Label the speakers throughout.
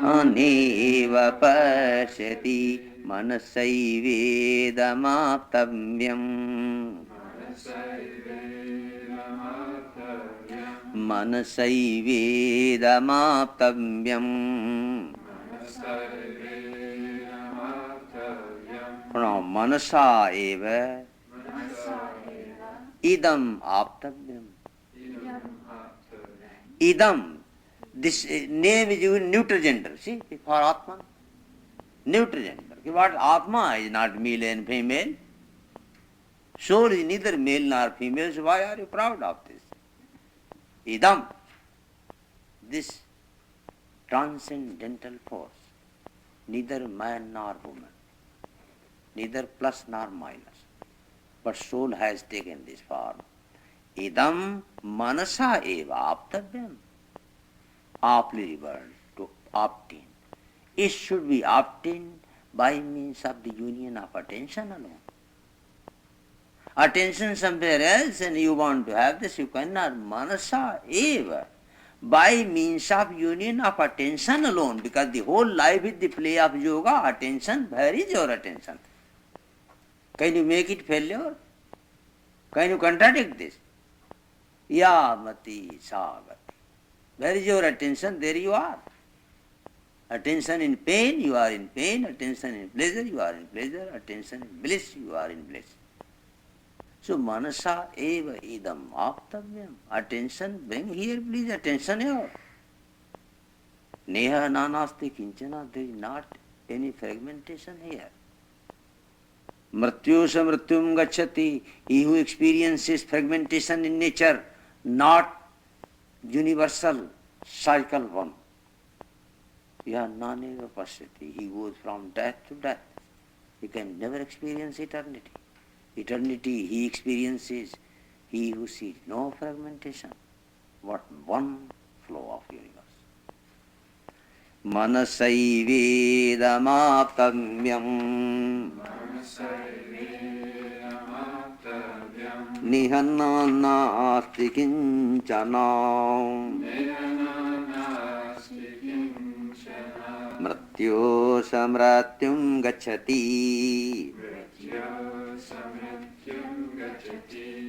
Speaker 1: नेव पश्यति मनसैवेदमाप्तव्यम् मनसैवेदमाप्तव्यम् प्रणव मनसा एव idam aptavyam. Idam, this name is used neutral gender, see, for Atman. Neutral gender. What Atma is not male and female. Soul is neither male nor female, so why are you proud of this? Idam, this transcendental force, neither man nor woman, neither plus nor minus. But soul has taken this form. Idam manasa eva aptavyam. Aptly word to obtain. It should be obtained by means of the union of attention alone. Attention somewhere else and you want to have this, you cannot. Manasa eva. By means of union of attention alone, because the whole life is the play of yoga, attention, where is your attention? Can you make it failure? Can you contradict this? Yamati sagati. Where is your attention? There you are. Attention in pain, you are in pain. Attention in pleasure, you are in pleasure. Attention in bliss, you are in bliss. So manasa eva idam aptavyam. Attention, bring here please, attention here. Neha nanasti kinchana, there is not any fragmentation here. Mrityu sa mrityum gacchati. He who experiences fragmentation in nature, not universal, cycle one. Naneva pashyati. He goes from death to death. He can never experience eternity. Eternity he experiences, he who sees no fragmentation, but one flow of universe. Manasaivedamaptamyam nihananasti kinchana mrityo samratyum gacchati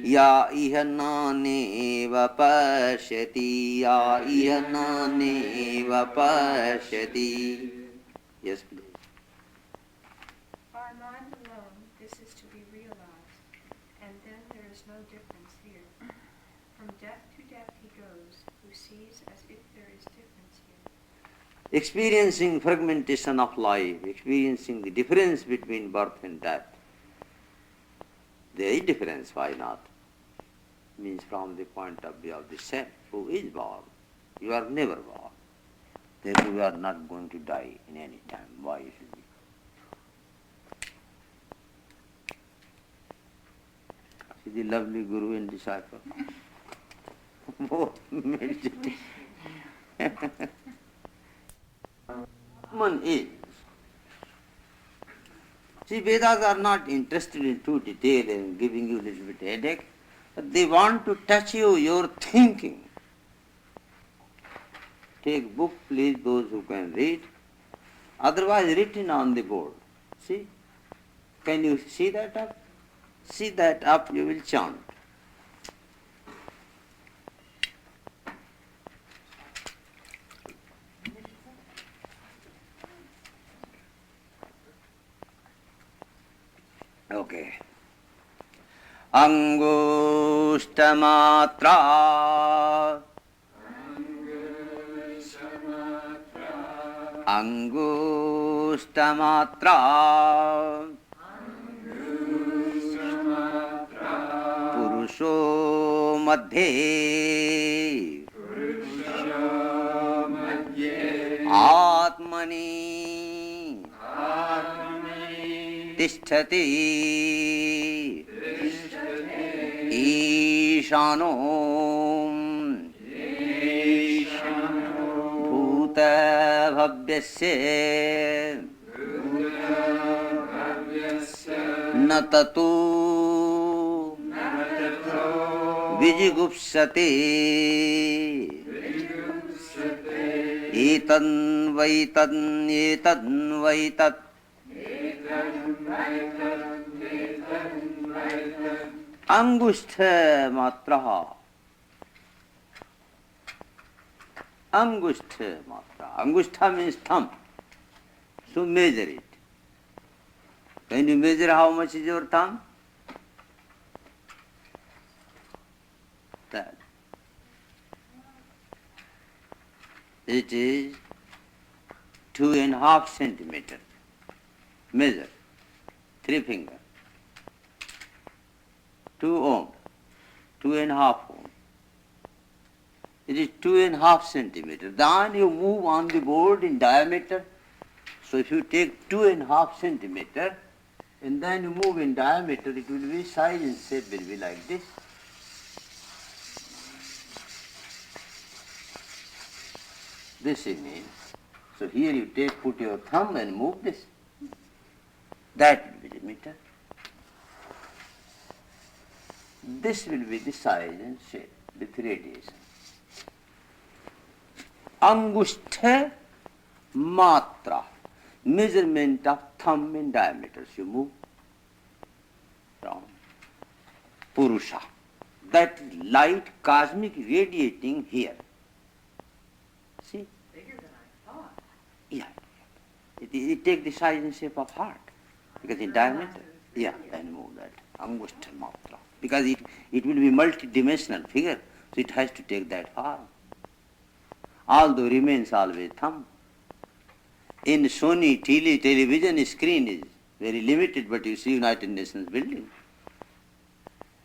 Speaker 1: ya ihananeva pashyati ya ihananeva pashyati. Yes, please.
Speaker 2: By mind alone, this is to be realized, and then there is no difference here. From depth to depth he goes, who sees as if there is difference here.
Speaker 1: Experiencing fragmentation of life, experiencing the difference between birth and death. There is difference, why not? Means from the point of view of the self who is born. You are never born. Therefore you are not going to die in any time. Why should you? See the lovely guru and disciple. Both meditating. One is. See, Vedas are not interested in too detail and giving you a little bit headache, but they want to touch you, your thinking. Take book, please, those who can read. Otherwise, written on the board. See? Can you see that up? See that up, you will chant. Okay. Angustamatra. Angustamatra. Purusho madhe. Atmani. Tisthati Ishano Bhuta Bhavyasya Natatu Vijigupsate एतन्वैतन्येतन्वैतत् अंगुष्ठ मात्रः अंगुष्ठ मात्रा. Angushtha means thumb. So measure it. Can you measure how much is your thumb? That. It is 2.5 centimeter. Measure. 3 fingers. 2 ohm. 2.5 ohm. It is 2.5 centimeter. Then you move on the board in diameter. So if you take 2.5 centimeter and then you move in diameter, it will be size and shape will be like this. This it means. So here you put your thumb and move this. That will be the meter. This will be the size and shape, with radiation. Angushtha matra, measurement of thumb in diameters. You move round. Purusha, that light cosmic radiating here. See?
Speaker 3: Bigger than I thought.
Speaker 1: Yeah. It takes the size and shape of heart. Because in diameter, yeah, then move that. Angushtha matra. Because it will be multi-dimensional figure, so it has to take that form. Although remains always thumb. In Sony television screen is very limited, but you see United Nations building.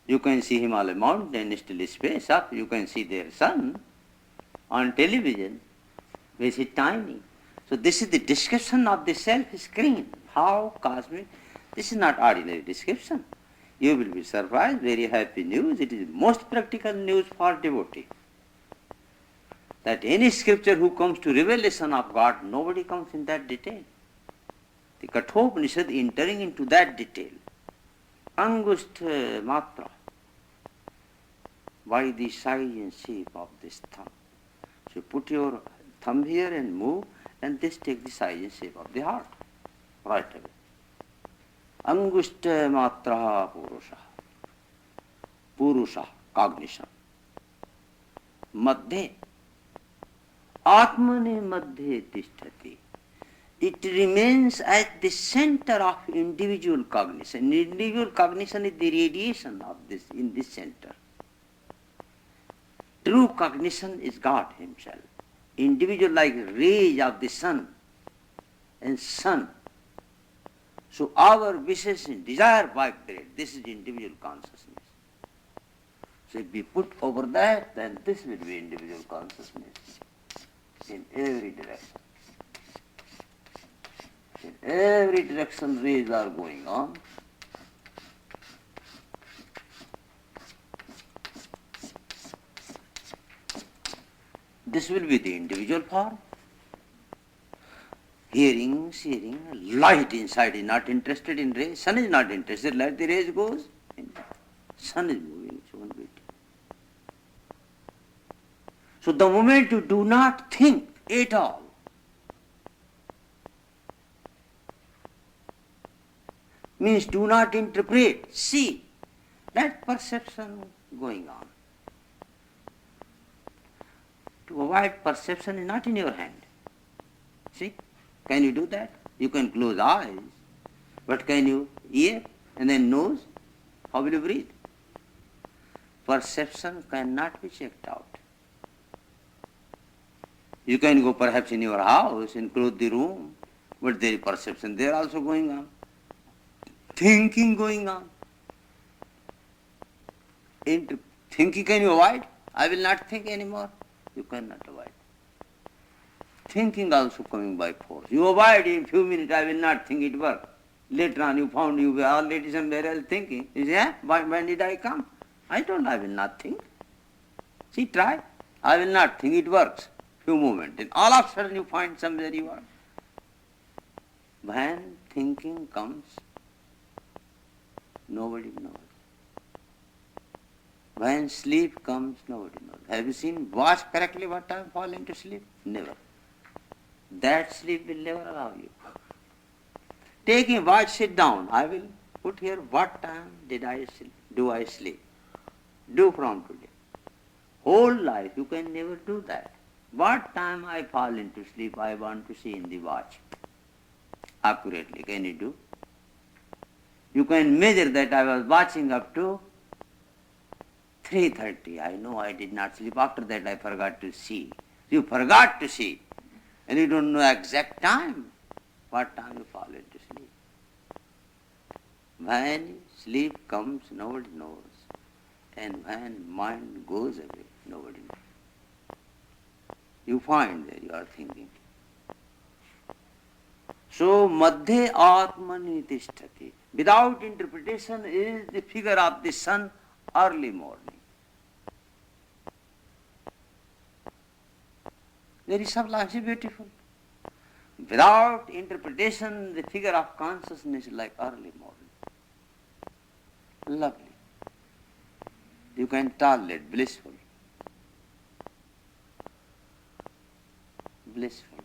Speaker 1: You can see Himalaya mountain, still space up, you can see their sun on television, which is tiny. So this is the description of the self-screen. How cosmic? This is not ordinary description. You will be surprised, very happy news. It is most practical news for devotee. That any scripture who comes to revelation of God, nobody comes in that detail. The Kathopanishad entering into that detail. Angushtha matra. By the size and shape of this thumb. So you put your thumb here and move, and this takes the size and shape of the heart. Right away. Angushtha matra purusha. Purusha, cognition. Madhye. Atmane madhye tishtati. It remains at the center of individual cognition. Individual cognition is the radiation of this, in this center. True cognition is God Himself. Individual like rays of the sun and sun. So our wishes and desire vibrate. This is individual consciousness. So if we put over that, then this will be individual consciousness in every direction. In every direction rays are going on. This will be the individual form. Hearing, seeing, light inside is not interested in rays. Sun is not interested. Let the rays goes. Sun is moving its own beauty. So the moment you do not think at all, means do not interpret, see, that perception going on. To avoid perception is not in your hand. See? Can you do that? You can close eyes, but can you ear and then nose? How will you breathe? Perception cannot be checked out. You can go perhaps in your house and close the room, but there is perception there also going on. Thinking going on. Thinking can you avoid? I will not think anymore. You cannot avoid. Thinking also coming by force. You avoid in few minutes, I will not think it work. Later on you found you were already somewhere else thinking. You say, when did I come? I told I will not think. See, try. I will not think, it works. Few moments. Then all of a sudden you find somewhere you are. When thinking comes, nobody knows. When sleep comes, nobody knows. Have you seen, watch correctly what time fall into sleep? Never. That sleep will never allow you. Take a watch, sit down. I will put here what time did I sleep? Do I sleep? Do from today. Whole life you can never do that. What time I fall into sleep I want to see in the watch. Accurately, can you do? You can measure that I was watching up to 3:30. I know I did not sleep. After that I forgot to see. You forgot to see. And you don't know exact time. What time you fall into sleep. When sleep comes, nobody knows. And when mind goes away, nobody knows. You find that you are thinking. So, madhye atmani tishtati. Without interpretation is the figure of the sun early morning. Very sublimely beautiful. Without interpretation, the figure of consciousness is like early morning. Lovely. You can tolerate, blissful. Blissful.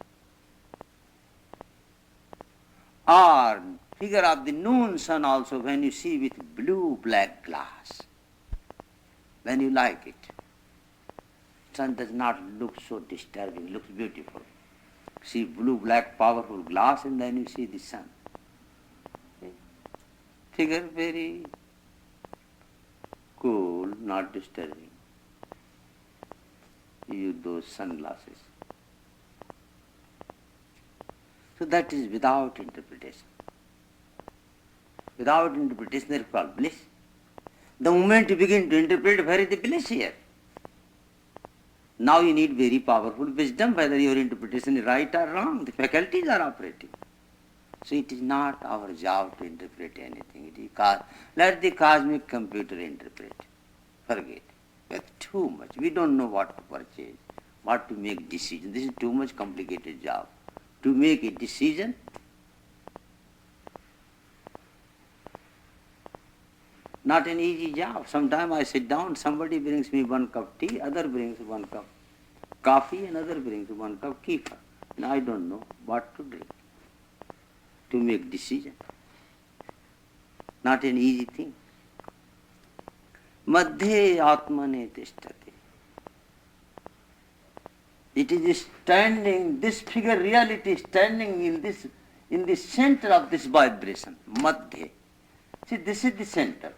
Speaker 1: Or figure of the noon sun also when you see with blue-black glass. When you like it. Sun does not look so disturbing, looks beautiful. See blue-black powerful glass and then you see the sun. Figure very cool, not disturbing. You use those sunglasses. So that is without interpretation. Without interpretation there is called bliss. The moment you begin to interpret, where is the bliss here? Now you need very powerful wisdom, whether your interpretation is right or wrong. The faculties are operating. So it is not our job to interpret anything. It is let the cosmic computer interpret. Forget. That's too much. We don't know what to purchase, what to make decision. This is too much complicated job. To make a decision, not an easy job. Sometimes I sit down, somebody brings me 1 cup tea, other brings 1 cup coffee, another brings 1 cup kefir. And I don't know what to drink. To make decision. Not an easy thing. Madhye atmane tishtati. It is standing, this figure reality is standing in the center of this vibration, madhye. See, this is the center,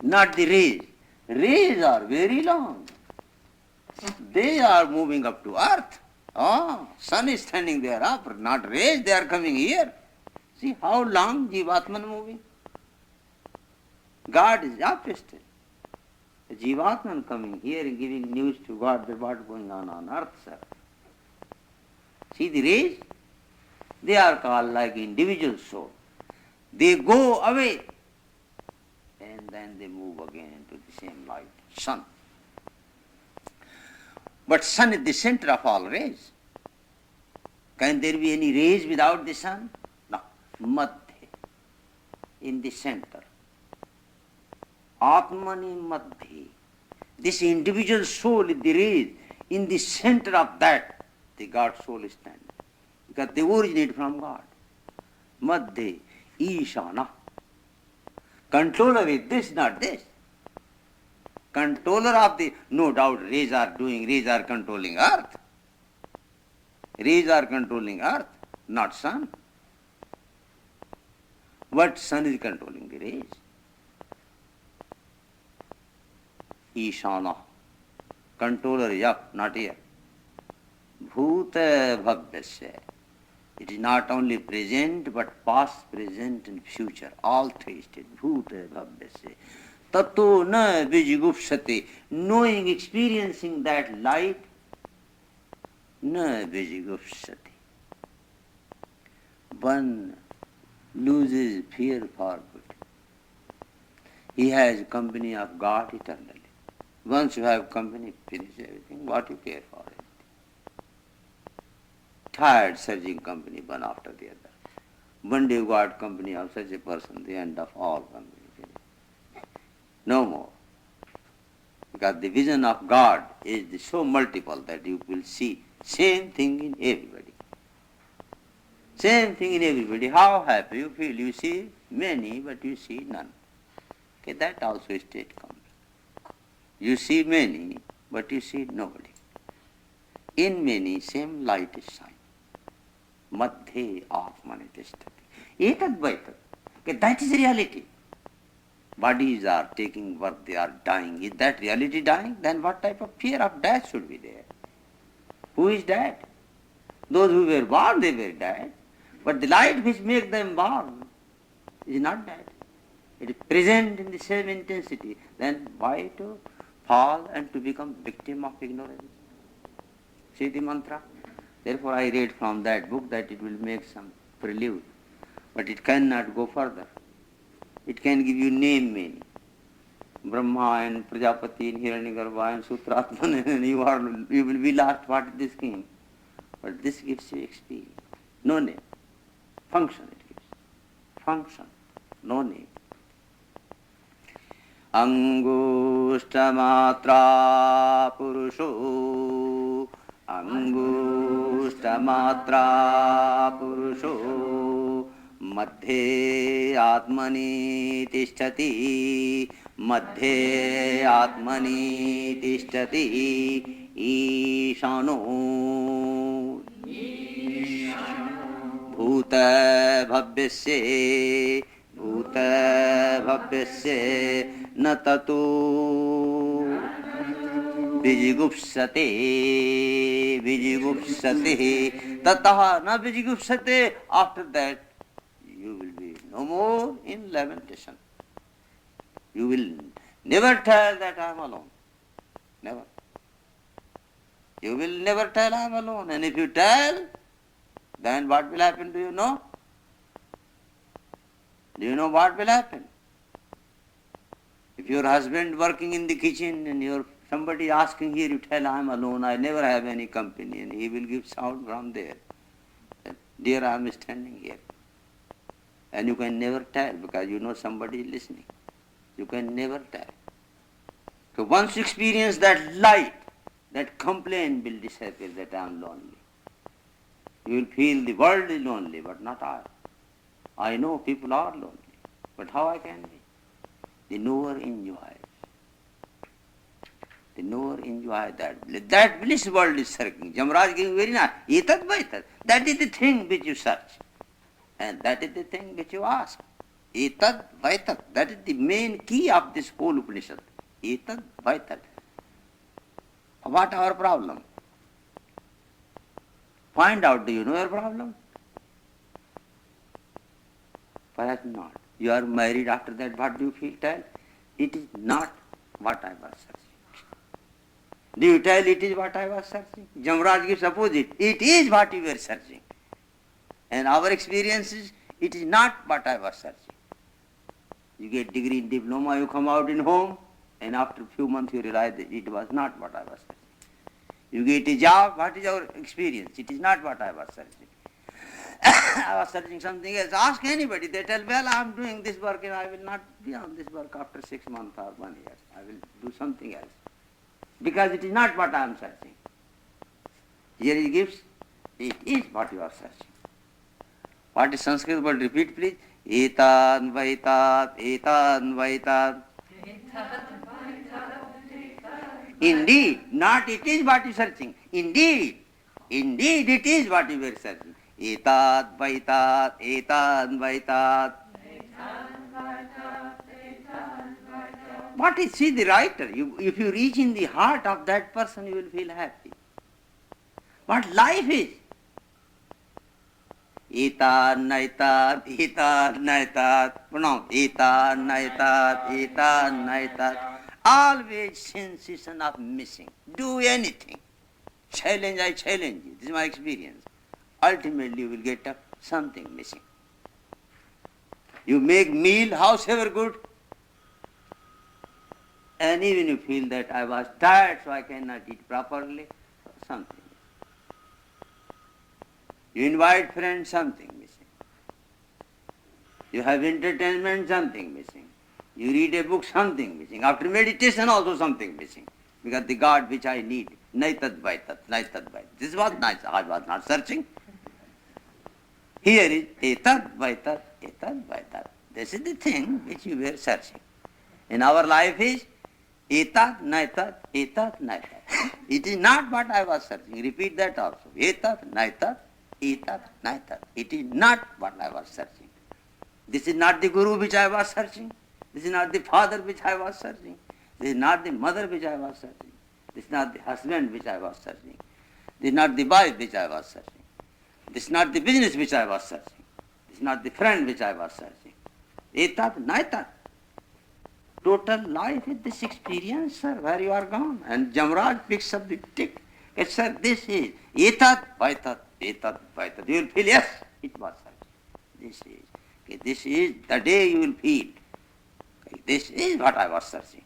Speaker 1: not the rays. Rays are very long. They are moving up to earth. Oh, sun is standing there up, not rays, they are coming here. See how long Jivatman moving? God is opposite. Jivatman coming here and giving news to God that what is going on earth, sir. See the rays? They are called like individual soul. They go away and then they move again into the same light, sun. But sun is the center of all rays. Can there be any rays without the sun? No. Madhye, in the center. Atmani madhye. This individual soul is the rays. In the center of that, the God soul is standing. Because they originate from God. Madhye, Ishana. Controller is this, not this. Controller of the, no doubt, rays are controlling earth. Rays are controlling earth, not sun. But sun is controlling the rays. Ishana. Controller is up, not here. Bhuta bhavyasya. It is not only present, but past, present and future. All three states. Bhuta bhavyasya. Tato na vijigupsate. Knowing, experiencing that light, na vijigupsate. One loses fear for good. He has company of God eternally. Once you have company, finish everything. What you care for? Tired surging company, one after the other. One day you got company of such a person, the end of all company. No more. Because the vision of God is so multiple that you will see same thing in everybody. Same thing in everybody. How happy you feel? You see many, but you see none. Okay, that also state comes. You see many, but you see nobody. In many, same light is shine. Madhye atmani tishtati. Etad vaitat. Okay, that is reality. Bodies are taking birth, they are dying. Is that reality dying? Then what type of fear of death should be there? Who is dead? Those who were born, they were dead. But the light which makes them born is not dead. It is present in the same intensity. Then why to fall and to become victim of ignorance? See the mantra? Therefore I read from that book that it will make some prelude. But it cannot go further. It can give you name many. Brahma and Prajapati and Hiranyagarbha and Sutratman and you will be lost what is this scheme. But this gives you experience. No name. Function it gives. Function. No name. Angushtamatra purusho Angushtamatra purusho Madhye atmani tishtati Madhye atmani tishtati Ishano Bhuta bhavyasya Bhuta bhavyasya Na tato Vijigupsate Vijigupsate Tataha na Vijigupsate. After that you will be no more in lamentation. You will never tell that I am alone. Never. You will never tell I am alone. And if you tell, then what will happen, do you know? Do you know what will happen? If your husband working in the kitchen and somebody asking here, you tell I am alone, I never have any company, and he will give sound from there. Dear, I am standing here. And you can never tell because you know somebody is listening. You can never tell. So once you experience that light, that complaint will disappear that I am lonely. You will feel the world is lonely, but not I. I know people are lonely, but how I can be? The knower enjoys. The knower enjoys that bliss. That bliss world is searching. Jamaraj giving very nice. Etat vaitat. That is the thing which you search. And that is the thing which you ask. Etat vaitat. That is the main key of this whole Upanishad. Etat vaitat. What our problem? Find out, do you know your problem? Perhaps not. You are married after that, what do you feel? Tell. It is not what I was searching. Do you tell it is what I was searching? Jamaraj gives opposite. It is what you were searching. And our experience is, it is not what I was searching. You get degree in diploma, you come out in home, and after a few months you realize that it was not what I was searching. You get a job, what is our experience? It is not what I was searching. I was searching something else. Ask anybody. They tell, well, I am doing this work and I will not be on this work after 6 months or 1 year. I will do something else. Because it is not what I am searching. Here he gives, it is what you are searching. What is Sanskrit word? Repeat please. Etan vaitat, etan vaitat. Indeed, not it is what you are searching. Indeed, indeed it is what you were searching. Etat vaitat, etan vaitat. What is, see the writer, if you reach in the heart of that person, you will feel happy. What life is. Etan naitat, etan naitat. Pronounce. Etan naitat, etan naitat. Always sensation of missing. Do anything. Challenge, I challenge you. This is my experience. Ultimately you will get up something missing. You make meal, howsoever good, and even you feel that I was tired so I cannot eat properly, something. You invite friends, something missing. You have entertainment, something missing. You read a book, something missing. After meditation also something missing. Because the God which I need, naitat vaitat, naitat vaitat. This was nice, I was not searching. Here is etat vaitat, etat vaitat. This is the thing which you were searching. In our life is etat naitat, etat naitat. It is not what I was searching. Repeat that also. Etat naitat, etat naitat. It is not what I was searching. This is not the guru which I was searching. This is not the father which I was searching. This is not the mother which I was searching. This is not the husband which I was searching. This is not the wife which I was searching. This is not the business which I was searching. This is not the friend which I was searching. Etat naitat. Total life is this experience, sir, where you are gone. And Jamraj picks up the tick. Yes, sir, this is etat vaitat, etat vaitat. You will feel, yes, it was searching. This is. Okay, this is the day you will feel. Okay, this is what I was searching.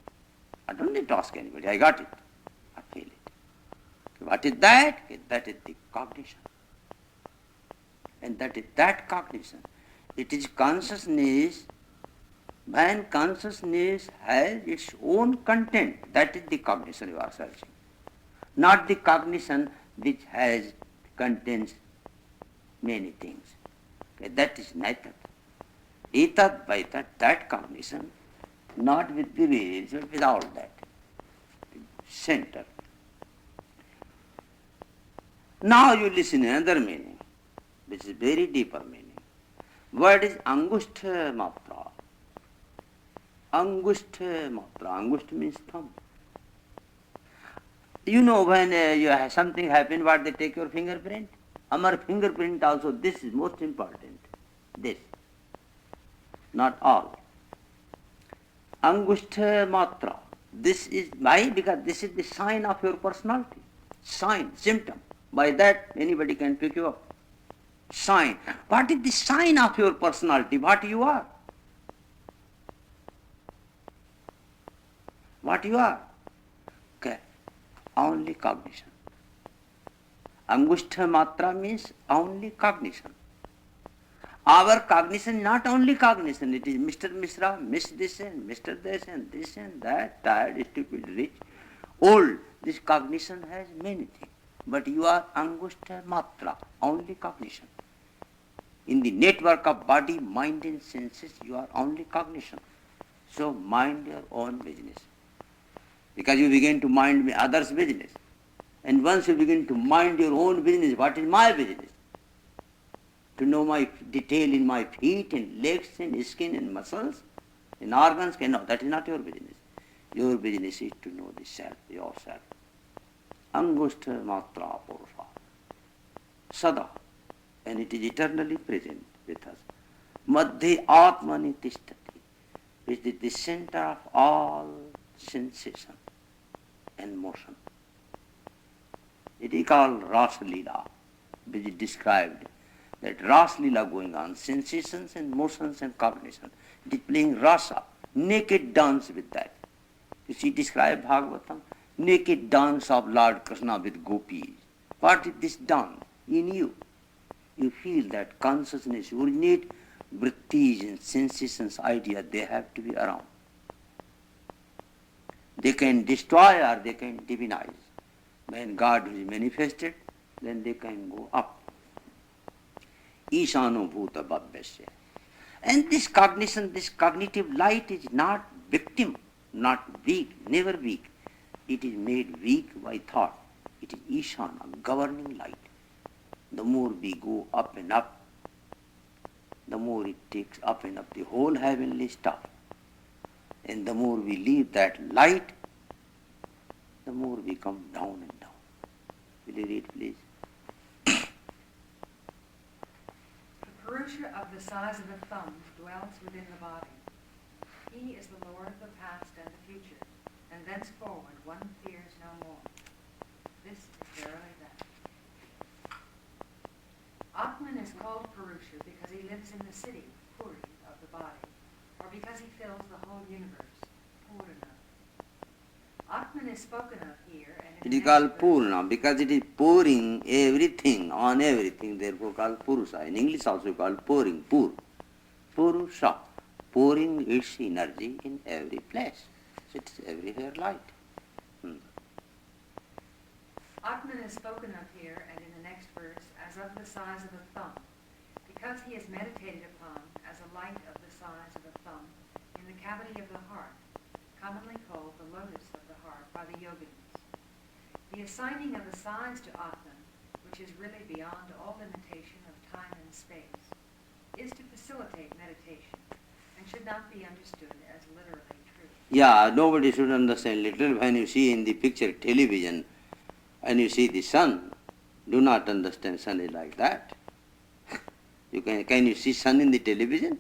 Speaker 1: I don't need to ask anybody. I got it. I feel it. Okay, what is that? Okay, that is the cognition. And that is that cognition. It is consciousness. When consciousness has its own content, that is the cognition you are searching. Not the cognition which contains many things. Okay, that is naitat. Etat vaitat, that cognition, not with the waves, but with all that. Center. Now you listen another meaning, which is very deeper meaning. Word is angushtha matra. Angushtha matra. Angushtha means thumb. You know when you have something happen, what they take your fingerprint? Our fingerprint also, this is most important. This. Not all. Angushtha matra. This is why? Because this is the sign of your personality. Sign, symptom. By that anybody can pick you up. Sign. What is the sign of your personality? What you are? What you are? Okay. Only cognition. Angushtha matra means only cognition. Our cognition, not only cognition, it is Mr. Mishra, Miss this and Mr. this and this and that, tired, stupid, rich, old. This cognition has many things. But you are angushtha matra, only cognition. In the network of body, mind and senses, you are only cognition. So mind your own business. Because you begin to mind others' business. And once you begin to mind your own business, what is my business? To know my detail in my feet and legs and skin and muscles and organs? No, that is not your business. Your business is to know the self, yourself. Angushtha matra purusha. Sada. And it is eternally present with us. Madhya atmani tishtati. Which is the center of all sensation and motion. It is called Rasa Leela, which is described. That Rasa Leela going on, sensations and motions and cognition. It is playing rasa, naked dance with that. You see, describe Bhagavatam, naked dance of Lord Krishna with gopis. What is this dance in you? You feel that consciousness originate, vrittis and sensations, ideas, they have to be around. They can destroy or they can divinize. When God is manifested, then they can go up. Ishano bhuta bhavyasya. And this cognition, this cognitive light is not victim, not weak, never weak. It is made weak by thought. It is Ishana, governing light. The more we go up and up, the more it takes up and up the whole heavenly stuff. And the more we leave that light, the more we come down and down. Will you read, please?
Speaker 3: The Purusha of the size of a thumb dwells within the body. He is the Lord of the past and the future, and thenceforward one fears no more. This is verily that. Atman is called Purusha because he lives in the city, Puri, of the body, or because he fills the whole universe, Purana. Atman is spoken of here and in
Speaker 1: It is called Purna because it is pouring everything on everything, therefore called Purusha. In English also called pouring, Pur. Purusha, pouring its energy in every place. It is everywhere light.
Speaker 3: Atman is spoken of here and in the next verse as of the size of a thumb, because he is meditated upon as a light of the size of a thumb in the cavity of the heart, commonly called the lotus of the heart by the yogins. The assigning of the size to Atman, which is really beyond all limitation of time and space, is to facilitate meditation and should not be understood as literally true.
Speaker 1: Yeah, nobody should understand little. When you see in the picture television and you see the sun, do not understand sun is like that. Can you see sun in the television?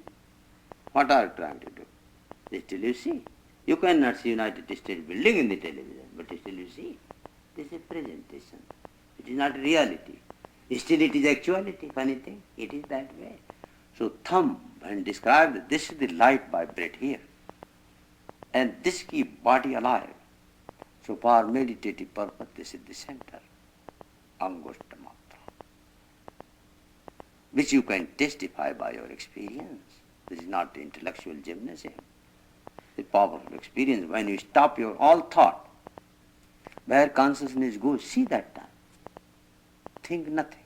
Speaker 1: What are you trying to do? Still you see. You cannot see United States building in the television, but still you see. This is presentation. It is not reality. Still it is actuality, funny thing. It is that way. So thumb, when described, this is the light vibrate here. And this keep body alive. So for meditative purpose, this is the center. Angushta matra. Which you can testify by your experience. This is not intellectual gymnasium. The powerful experience. When you stop your all thought, where consciousness goes, see that time. Think nothing.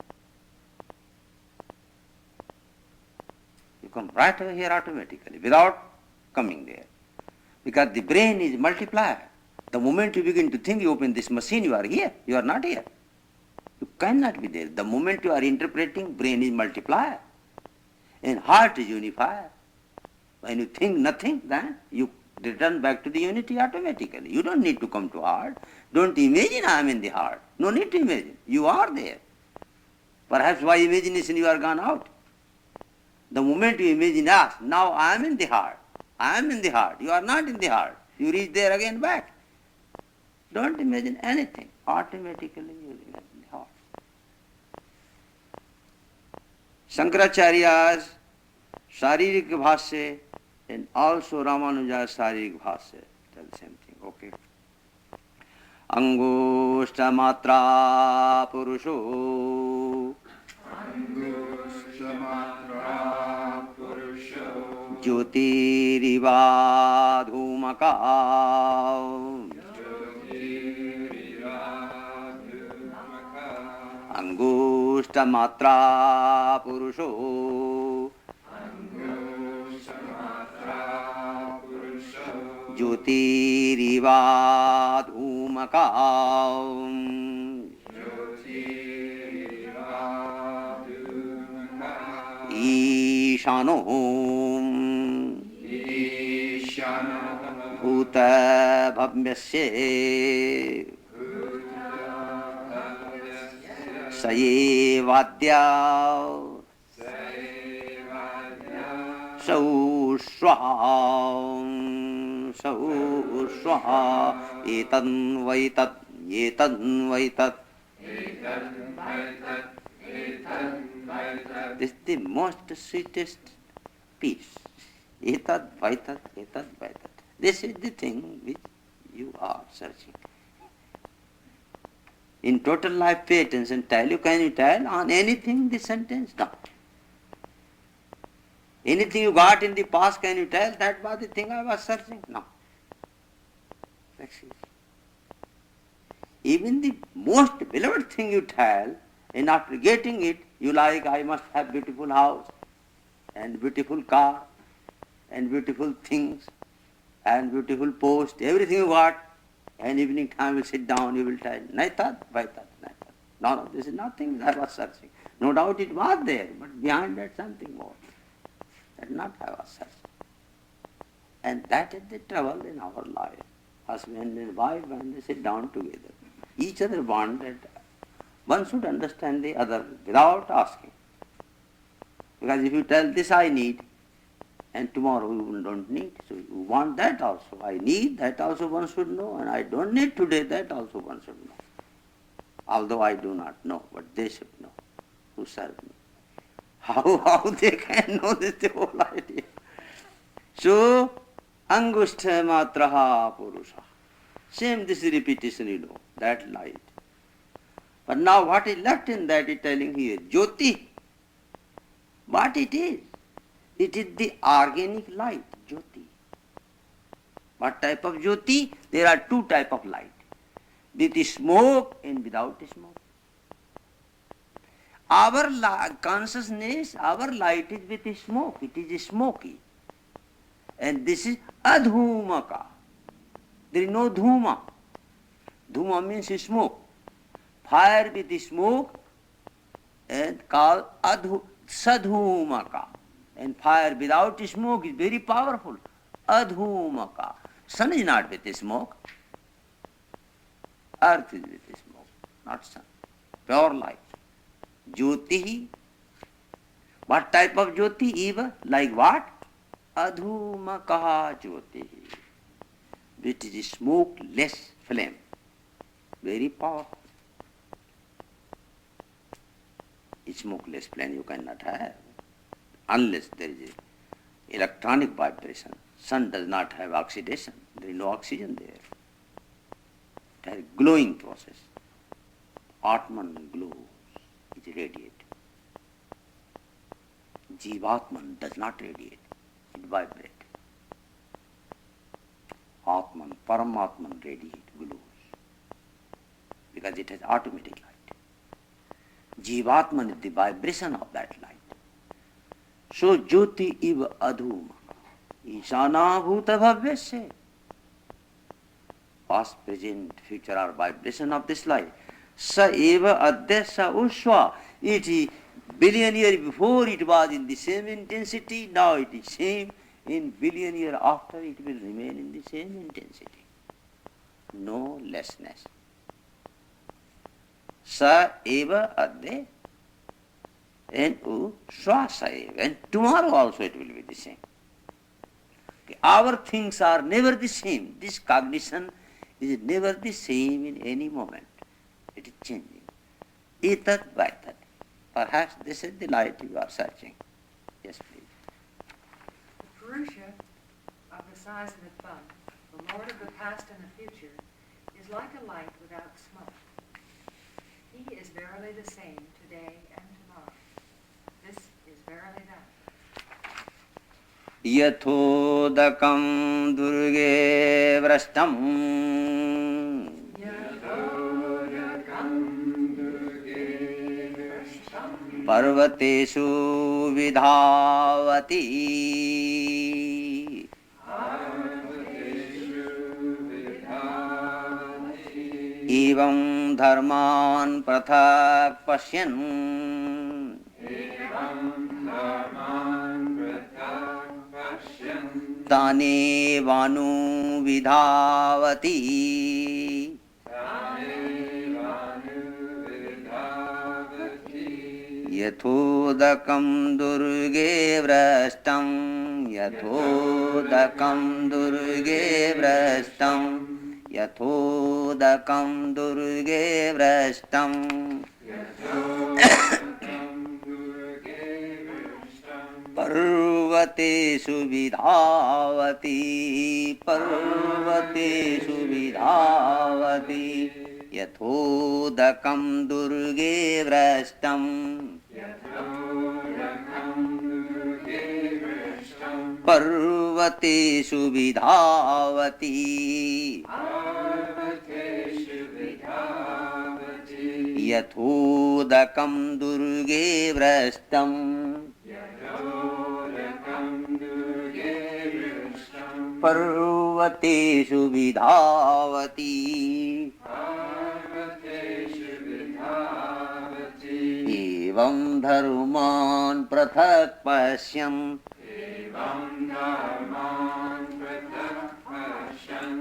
Speaker 1: You come right over here automatically, without coming there. Because the brain is multiplier. The moment you begin to think, you open this machine, you are here. You are not here. You cannot be there. The moment you are interpreting, brain is multiplier. And heart is unifier. When you think nothing, then you return back to the unity automatically. You don't need to come to heart. Don't imagine I am in the heart. No need to imagine. You are there. Perhaps by imagination you are gone out. The moment you imagine, now I am in the heart. I am in the heart. You are not in the heart. You reach there again back. Don't imagine anything. Automatically you remain in the heart. Shankaracharya's Sharirik Bhasya and also Ramanuja's Sharirik Bhasya tell the same thing. Okay. Angushta matra purusho Jyotirivadhumaka Angushta matra purusho Jyotirivadhumaka Ishano Bhuta Bhamyasya Sayevadya Sauswaha Etan Vaitat This is the most sweetest peace. Etad Vaitat. This is the thing which you are searching. In total life, pay attention. Can you tell on anything this sentence? No. Anything you got in the past, can you tell that was the thing I was searching? No. Excuse. Even the most beloved thing you tell, and after getting it, you like, I must have beautiful house, and beautiful car, and beautiful things, and beautiful post, everything you got, and evening time you sit down, you will tell, Naitat, Vaitat, Naitat. No, this is nothing I was searching. No doubt it was there, but behind that something more. That not I was searching. And that is the trouble in our life. Husband and wife, when they sit down together, each other want that one should understand the other without asking. Because if you tell this I need, and tomorrow you don't need, so you want that also. I need, that also one should know, and I don't need today, that also one should know. Although I do not know, but they should know who serve me. How they can know this the whole idea. So, Angushta matraha purusha. Same this repetition you know, that light. But now what is left in that is telling here, Jyoti. What it is? It is the organic light, Jyoti. What type of Jyoti? There are two types of light. With smoke and without smoke. Our consciousness, our light is with smoke. It is smoky. And this is adhumaka. There is no dhuma. Dhuma means smoke. Fire with smoke and called sadhumaka. And fire without smoke is very powerful. Adhumaka. Sun is not with smoke. Earth is with smoke, not sun. Pure light. Jyoti. What type of jyoti? Eva? Like what? Adhumaka jyoti. Which is smokeless flame. Very powerful. Smokeless flame you cannot have unless there is electronic vibration. Sun does not have oxidation. There is no oxygen there. It has a glowing process. Atman glows, it radiates. Jivatman does not radiate, it vibrates. Atman, Paramatman radiates, glows. Because it has automatic light. Jivatman is the vibration of that light. So Jyoti iva adhuma. Ishana bhuta bhavyasya. Past, present, future are vibration of this light. Sa eva adya sa ushva. It is billion years before it was in the same intensity, now it is same. In billion years after it will remain in the same intensity. No lessness. Sa eva adya and swasa eva. And tomorrow also it will be the same. Okay. Our things are never the same. This cognition is never the same in any moment. It is changing. Etat vaitat. Perhaps this is the light you are searching. Yes, please.
Speaker 3: The Purusha of the size of the thumb, the Lord of the past and the future, is like a light without smoke. He is verily the same today and tomorrow. This is verily that.
Speaker 1: Yathodakam durge vrashtam parvateshu vidhavati evam dharman prathak pashyan tane vanu vidhavati yathodakam durge vrashtam yathodakam durge vrashtam yathodakam durge vrashtam parvateshu vidhavati parvateshu vidhavati yathodakam durge vrashtam parvateshu vidhavati yathodakam durge vrashtam parvateshu vidhavati evam dharman prathak pashyam evam dharman prathak pashyam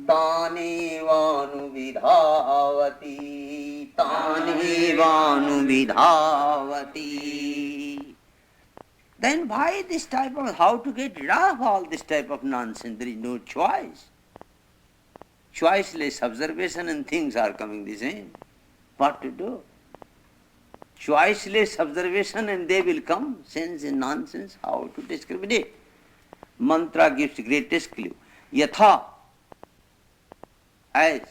Speaker 1: tane vanu vidhavati. Then why this type of, how to get rid of all this type of nonsense? There is no choice. Choiceless observation and things are coming the same. What to do? Choiceless observation and they will come. Sense and nonsense, how to discriminate? Mantra gives the greatest clue. Yatha, as.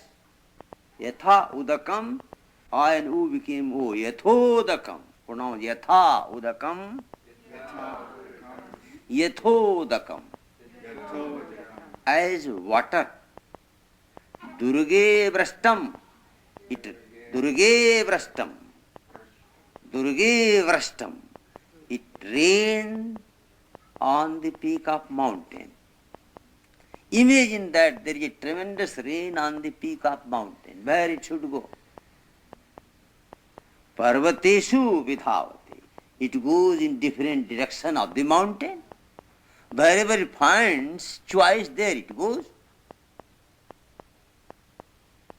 Speaker 1: Yatha udakam, I and U became O. Yathodakam, pronounced Yatha udakam. Yathodakam. as water. Durge vrashtam. Durge vrashtam. Durge vrashtam. It rained on the peak of mountain. Imagine that there is a tremendous rain on the peak of mountain. Where it should go? Parvateshu vidhavati. It goes in different direction of the mountain. Wherever it finds choice, there it goes.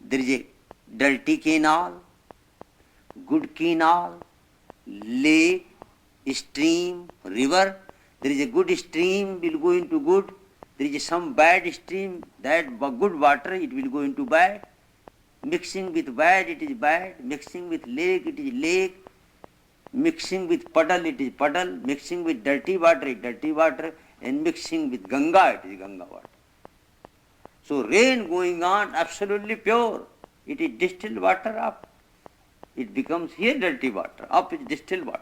Speaker 1: There is a dirty canal, good canal, lake, stream, river. There is a good stream, will go into good. There is some bad stream, that good water, it will go into bad. Mixing with bad, it is bad. Mixing with lake, it is lake. Mixing with puddle, it is puddle. Mixing with dirty water, it is dirty water. And mixing with Ganga, it is Ganga water. So rain going on, absolutely pure. It is distilled water up. It becomes here dirty water. Up is distilled water.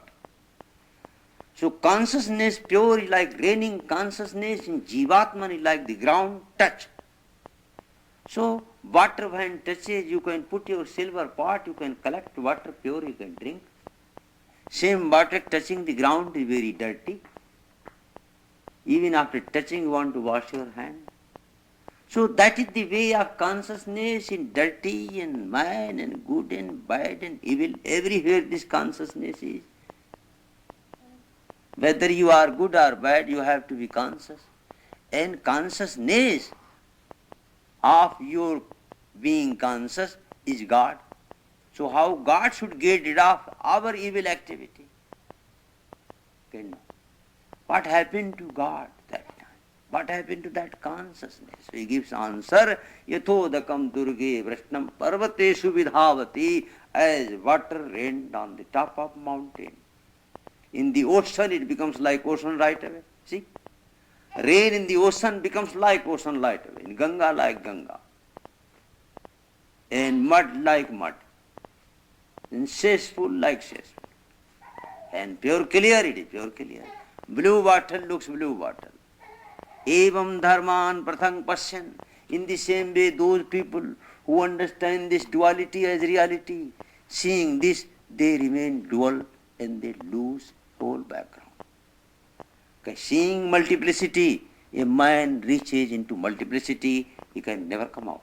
Speaker 1: So consciousness pure is like raining, consciousness in Jivatman is like the ground touch. So water when touches, you can put your silver pot, you can collect water pure, you can drink. Same water touching the ground is very dirty. Even after touching, you want to wash your hand. So that is the way of consciousness in dirty and man and good and bad and evil. Everywhere this consciousness is. Whether you are good or bad, you have to be conscious. And consciousness of your being conscious is God. So how God should get rid of our evil activity? Okay, no. What happened to God that time? What happened to that consciousness? So he gives answer, Yathodakam durge vrashnam parvateshu vidhavati, as water rained on the top of mountain. In the ocean it becomes like ocean right away. See? Rain in the ocean becomes like ocean right away. In Ganga like Ganga. And mud like mud. And cesspool like cesspool. And pure clear it is pure clear. Blue water looks blue water. Evam dharman pratham pasyan. In the same way, those people who understand this duality as reality, seeing this, they remain dual and they lose whole background. Okay, seeing multiplicity, a man reaches into multiplicity, he can never come out.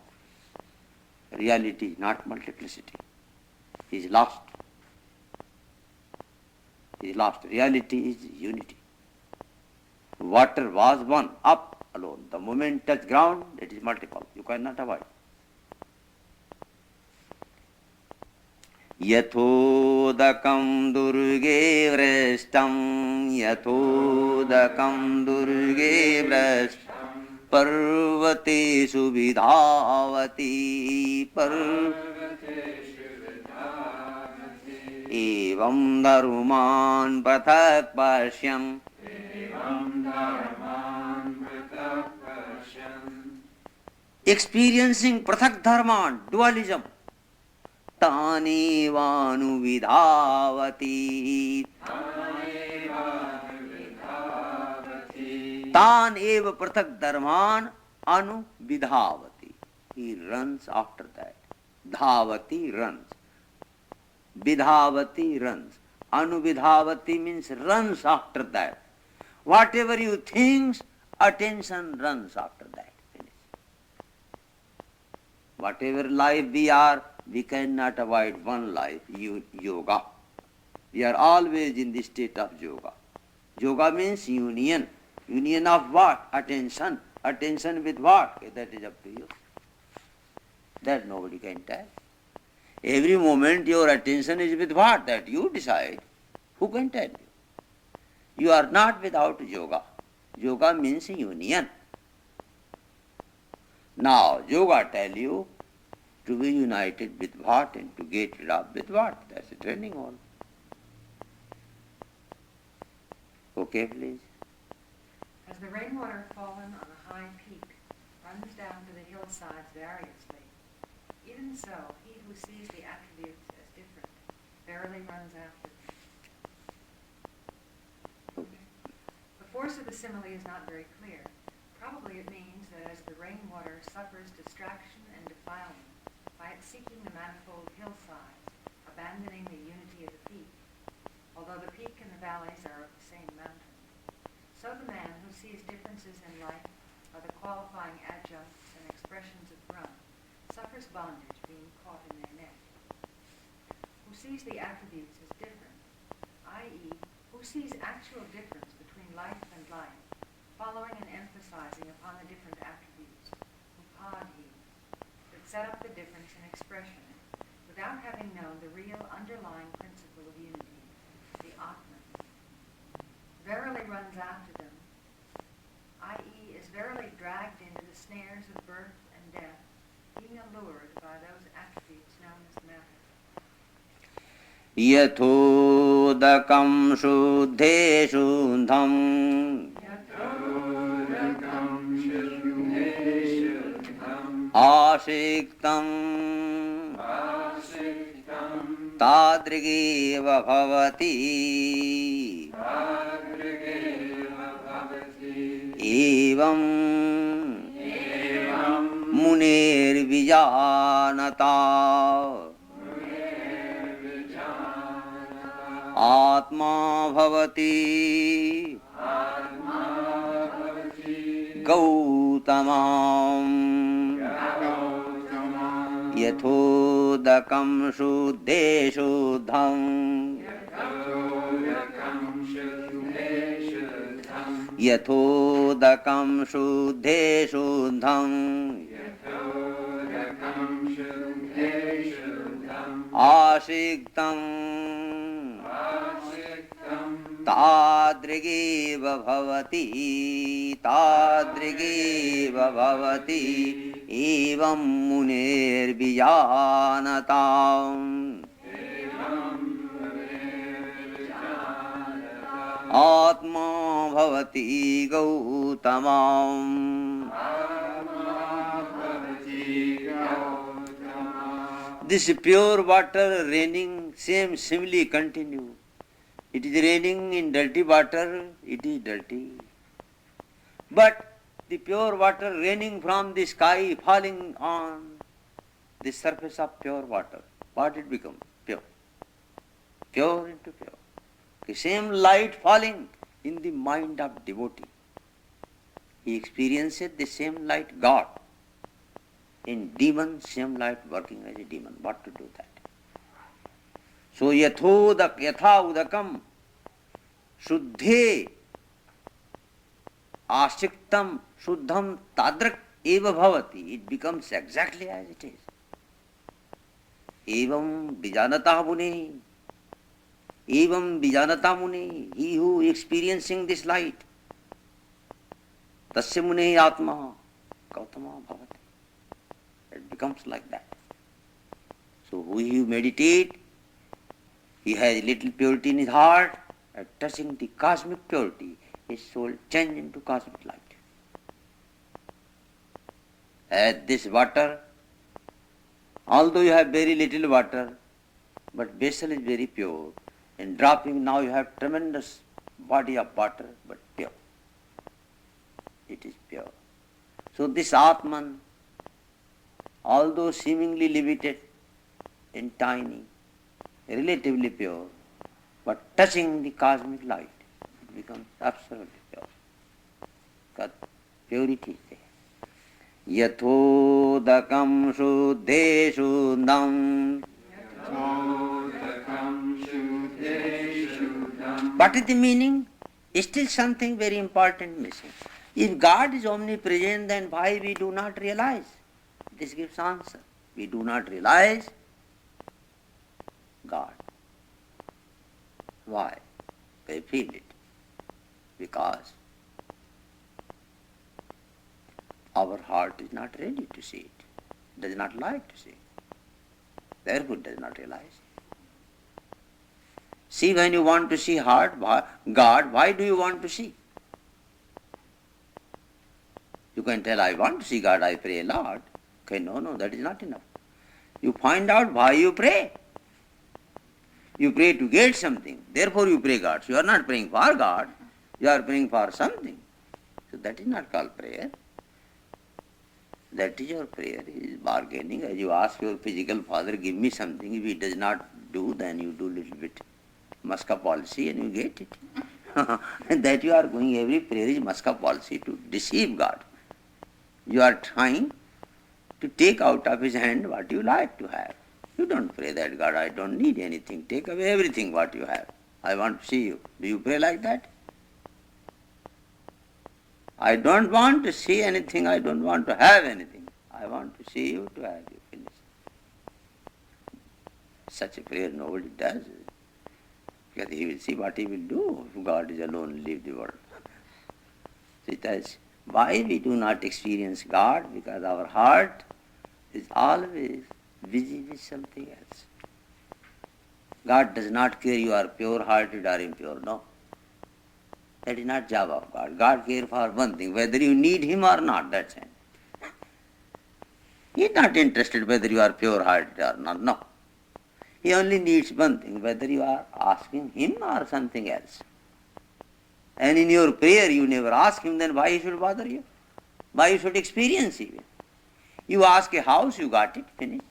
Speaker 1: Reality is not multiplicity. He is lost. He is lost. Reality is unity. Water was one, up alone. The moment touch ground, it is multiple. You cannot avoid. Yathodakam durge vrashtam, yathodakam durge vrashtam, parvateshu vidhavati, evam dharuman prathak pashyam, experiencing prathak dharman, dualism, tanevanu vidhavati, tan eva prathak dharman anu vidhavati. He runs after that. Dhavati runs. Vidhavati runs. Anu vidhavati means runs after that. Whatever you think, attention runs after that. Finish. Whatever life we are, we cannot avoid one life, yoga. We are always in the state of yoga. Yoga means union. Union of what? Attention. Attention with what? Okay, that is up to you. That nobody can tell. Every moment your attention is with what? That you decide. Who can tell you? You are not without yoga. Yoga means union. Now, yoga tell you to be united with what and to get rid of with what. That's the training all. Okay, please.
Speaker 3: As the rainwater fallen on a high peak runs down to the hillsides variously, even so he who sees the attributes as different verily runs after them. The force of the simile is not very clear. Probably it means that as the rainwater suffers distraction and defilement by its seeking the manifold hillsides, abandoning the unity of the peak, although the peak and the valleys are of the same mountain, so the man who sees differences in life by the qualifying adjuncts and expressions of Brahma suffers bondage being caught in their net. Who sees the attributes as different, i.e., who sees actual difference between life and life, following and emphasizing upon the different attributes, upadhi, that set up the difference in expression, without having known the real underlying principle of unity, the Atman, verily runs after them, i.e., is verily dragged into the snares of birth and death, being allured by those attributes known as matter.
Speaker 1: Yathodakam shuddhe shuddham आशिक्तं तादृगेव भवति एवं मुनेर्विजानता आत्मा भवति गौतमम् यथोदकं शुद्धे शुद्धं यथोदकं शुद्धे शुद्धं आशिक्तं तादृगेव भवति तादृगेव भवति एवं मुनेर्विजानताम् आत्मा भवति गौतमम् This pure water raining same simile continue. It is raining in dirty water, it is dirty. But the pure water raining from the sky falling on the surface of pure water, what it becomes? Pure. Pure into pure. The same light falling in the mind of devotee. He experiences the same light God. In demon, same light working as a demon. What to do that? So yatha udakam shuddhe asiktam shuddham tadrak eva bhavati. It becomes exactly as it is. Evam vijanata muni. Evam vijanata muni. He who is experiencing this light. Tasya muni atma gautama bhavati. It becomes like that. So who you meditate, he has little purity in his heart, and touching the cosmic purity, his soul changes into cosmic light. As this water, although you have very little water, but vessel is very pure. In dropping now you have tremendous body of water, but pure. It is pure. So this Atman, although seemingly limited and tiny, relatively pure, but touching the cosmic light, it becomes absolutely pure. Because purity is there. Yathodakam shuddhe shuddham. What is the meaning? Still something very important missing. If God is omnipresent, then why we do not realize? This gives answer. We do not realize God. Why? We feel it. Because our heart is not ready to see it. Does not like to see it. Therefore does not realize. See, when you want to see God, why do you want to see? You can tell, I want to see God, I pray a lot. Okay, no, that is not enough. You find out why you pray. You pray to get something. Therefore you pray God. So you are not praying for God. You are praying for something. So that is not called prayer. That is your prayer. He is bargaining. As you ask your physical father, give me something. If he does not do, then you do little bit Muska policy and you get it. And that you are going, every prayer is Muska policy to deceive God. You are trying to take out of his hand what you like to have. You don't pray that, God, I don't need anything. Take away everything what you have. I want to see you. Do you pray like that? I don't want to see anything. I don't want to have anything. I want to see you to have you. Finish. Such a prayer nobody does. Because he will see what he will do if God is alone, leave the world. So it is why we do not experience God? Because our heart is always busy with something else. God does not care you are pure-hearted or impure. No. That is not job of God. God cares for one thing, whether you need him or not, that's it. He is not interested whether you are pure-hearted or not. No. He only needs one thing, whether you are asking him or something else. And in your prayer you never ask him, then why he should bother you? Why you should experience even? You ask a house, you got it, finished.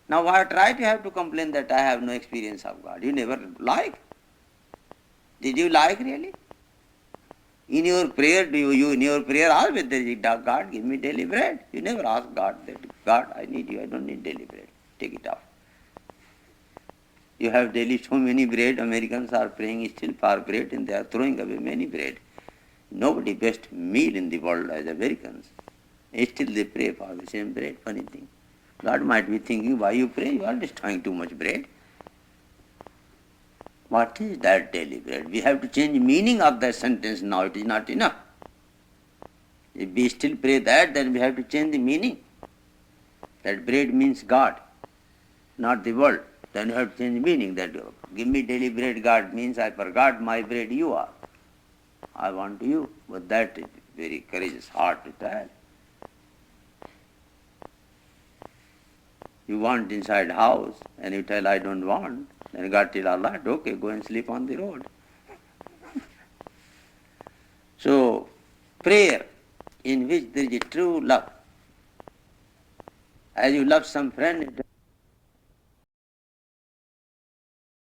Speaker 1: Now what right you have to complain that I have no experience of God? You never like. Did you like really? In your prayer, in your prayer always there is God, give me daily bread. You never ask God that, God, I need you, I don't need daily bread. Take it off. You have daily so many bread, Americans are praying still for bread and they are throwing away many bread. Nobody best meal in the world as Americans. Still they pray for the same bread, funny thing. God might be thinking, why you pray? You are destroying too much bread. What is that daily bread? We have to change meaning of that sentence now. It is not enough. If we still pray that, then we have to change the meaning. That bread means God, not the world. Then you have to change the meaning. That give me daily bread, God, means I forgot my bread you are. I want you. But that is very courageous heart to tell. You want inside house and you tell I don't want. Then God tell Allah, okay, go and sleep on the road. So, prayer in which there is a true love. As you love some friend, you